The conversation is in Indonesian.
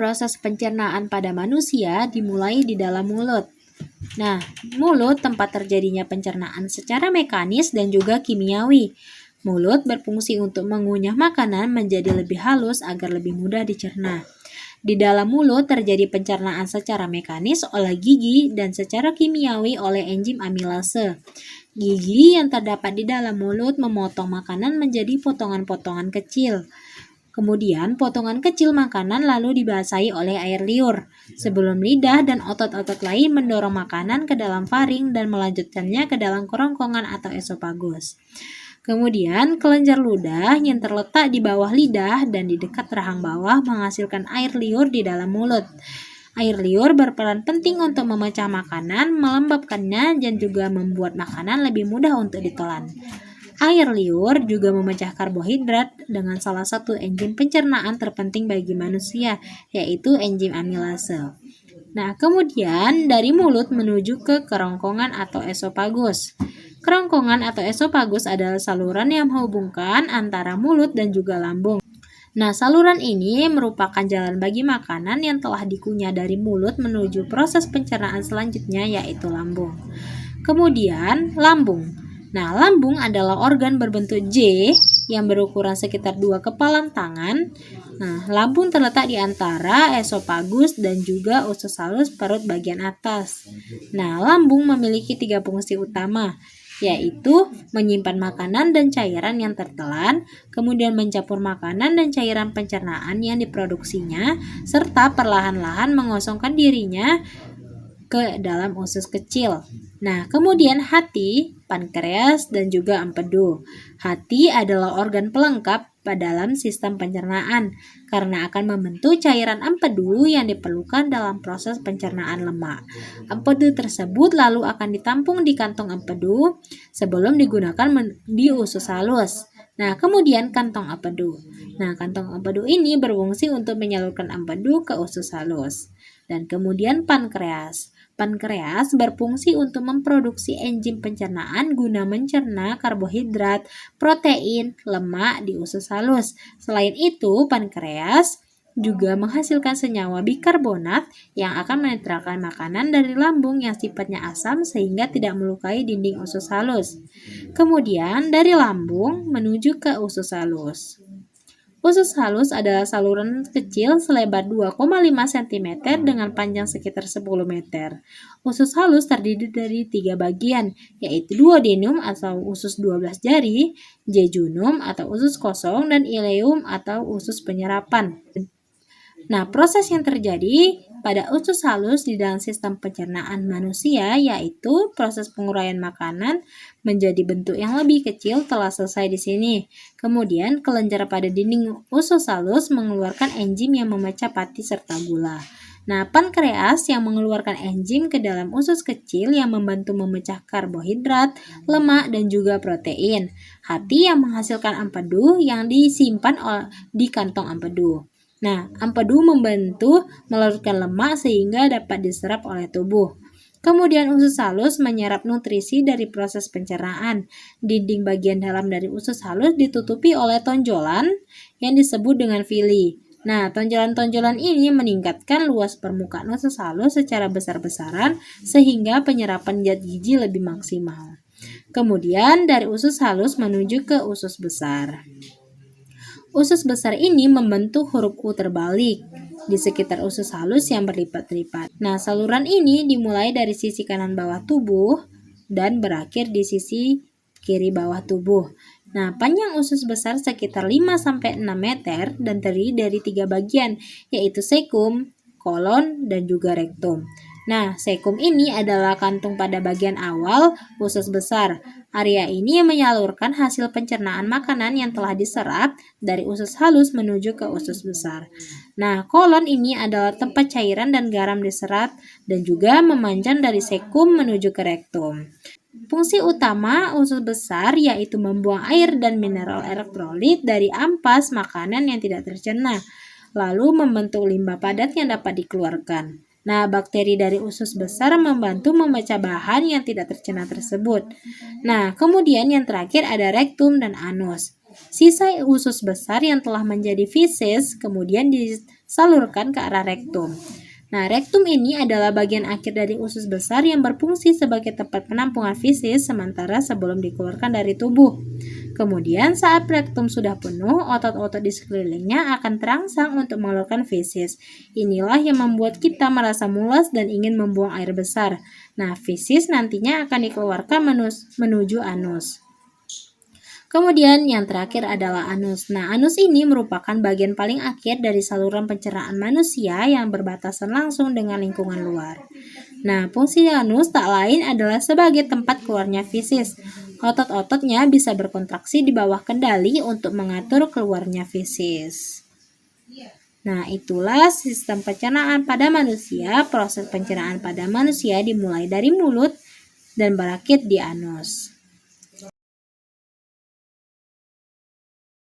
Proses pencernaan pada manusia dimulai di dalam mulut. Nah, mulut tempat terjadinya pencernaan secara mekanis dan juga kimiawi. Mulut berfungsi untuk mengunyah makanan menjadi lebih halus agar lebih mudah dicerna. Di dalam mulut terjadi pencernaan secara mekanis oleh gigi dan secara kimiawi oleh enzim amilase. Gigi yang terdapat di dalam mulut memotong makanan menjadi potongan-potongan kecil. Kemudian potongan kecil makanan lalu dibasahi oleh air liur sebelum lidah dan otot-otot lain mendorong makanan ke dalam faring dan melanjutkannya ke dalam kerongkongan atau esofagus. Kemudian kelenjar ludah yang terletak di bawah lidah dan di dekat rahang bawah menghasilkan air liur di dalam mulut. Air liur berperan penting untuk memecah makanan, melembabkannya dan juga membuat makanan lebih mudah untuk ditelan. Air liur juga memecah karbohidrat dengan salah satu enzim pencernaan terpenting bagi manusia, yaitu enzim amilase. Nah, kemudian dari mulut menuju ke kerongkongan atau esofagus. Kerongkongan atau esofagus adalah saluran yang menghubungkan antara mulut dan juga lambung. Nah, saluran ini merupakan jalan bagi makanan yang telah dikunyah dari mulut menuju proses pencernaan selanjutnya, yaitu lambung. Kemudian, lambung. Nah, lambung adalah organ berbentuk J yang berukuran sekitar 2 kepalan tangan. Nah, lambung terletak di antara esofagus dan juga usus halus perut bagian atas. Nah, lambung memiliki 3 fungsi utama, yaitu menyimpan makanan dan cairan yang tertelan, kemudian mencampur makanan dan cairan pencernaan yang diproduksinya, serta perlahan-lahan mengosongkan dirinya ke dalam usus kecil. Nah, kemudian hati, pankreas, dan juga empedu. Hati adalah organ pelengkap dalam sistem pencernaan karena akan membentuk cairan empedu yang diperlukan dalam proses pencernaan lemak. Empedu tersebut lalu akan ditampung di kantong empedu sebelum digunakan di usus halus. Nah, kemudian kantong empedu. Nah, kantong empedu ini berfungsi untuk menyalurkan empedu ke usus halus. Dan kemudian pankreas. Pankreas berfungsi untuk memproduksi enzim pencernaan guna mencerna karbohidrat, protein, lemak di usus halus. Selain itu, pankreas juga menghasilkan senyawa bikarbonat yang akan menetralkan makanan dari lambung yang sifatnya asam sehingga tidak melukai dinding usus halus. Kemudian dari lambung menuju ke usus halus. Usus halus adalah saluran kecil selebar 2,5 cm dengan panjang sekitar 10 meter. Usus halus terdiri dari 3 bagian, yaitu duodenum atau usus 12 jari, jejunum atau usus kosong, dan ileum atau usus penyerapan. Nah, proses yang terjadi pada usus halus di dalam sistem pencernaan manusia yaitu proses penguraian makanan menjadi bentuk yang lebih kecil telah selesai di sini. Kemudian kelenjar pada dinding usus halus mengeluarkan enzim yang memecah pati serta gula. Nah, pankreas yang mengeluarkan enzim ke dalam usus kecil yang membantu memecah karbohidrat, lemak, dan juga protein. Hati yang menghasilkan empedu yang disimpan di kantong empedu. Nah, empedu membantu melarutkan lemak sehingga dapat diserap oleh tubuh. Kemudian usus halus menyerap nutrisi dari proses pencernaan. Dinding bagian dalam dari usus halus ditutupi oleh tonjolan yang disebut dengan villi. Nah, tonjolan-tonjolan ini meningkatkan luas permukaan usus halus secara besar-besaran sehingga penyerapan zat gizi lebih maksimal. Kemudian dari usus halus menuju ke usus besar. Usus besar ini membentuk huruf U terbalik di sekitar usus halus yang berlipat-lipat. Nah, saluran ini dimulai dari sisi kanan bawah tubuh dan berakhir di sisi kiri bawah tubuh. Nah, panjang usus besar sekitar 5-6 meter dan terdiri dari 3 bagian, yaitu sekum, kolon, dan juga rektum. Nah, sekum ini adalah kantung pada bagian awal usus besar. Area ini menyalurkan hasil pencernaan makanan yang telah diserap dari usus halus menuju ke usus besar. Nah, kolon ini adalah tempat cairan dan garam diserap dan juga memanjang dari sekum menuju ke rektum. Fungsi utama usus besar yaitu membuang air dan mineral elektrolit dari ampas makanan yang tidak tercerna, lalu membentuk limbah padat yang dapat dikeluarkan. Nah, bakteri dari usus besar membantu memecah bahan yang tidak tercerna tersebut. Nah, kemudian yang terakhir ada rektum dan anus. Sisa usus besar yang telah menjadi feses kemudian disalurkan ke arah rektum. Nah, rektum ini adalah bagian akhir dari usus besar yang berfungsi sebagai tempat penampungan fesis sementara sebelum dikeluarkan dari tubuh. Kemudian saat rektum sudah penuh, otot-otot di sekelilingnya akan terangsang untuk mengeluarkan fesis. Inilah yang membuat kita merasa mulas dan ingin membuang air besar. Nah, fesis nantinya akan dikeluarkan menuju anus. Kemudian yang terakhir adalah anus. Nah, anus ini merupakan bagian paling akhir dari saluran pencernaan manusia yang berbatasan langsung dengan lingkungan luar. Nah, fungsi anus tak lain adalah sebagai tempat keluarnya fesis. Otot-ototnya bisa berkontraksi di bawah kendali untuk mengatur keluarnya fesis. Nah, itulah sistem pencernaan pada manusia. Proses pencernaan pada manusia dimulai dari mulut dan berakhir di anus.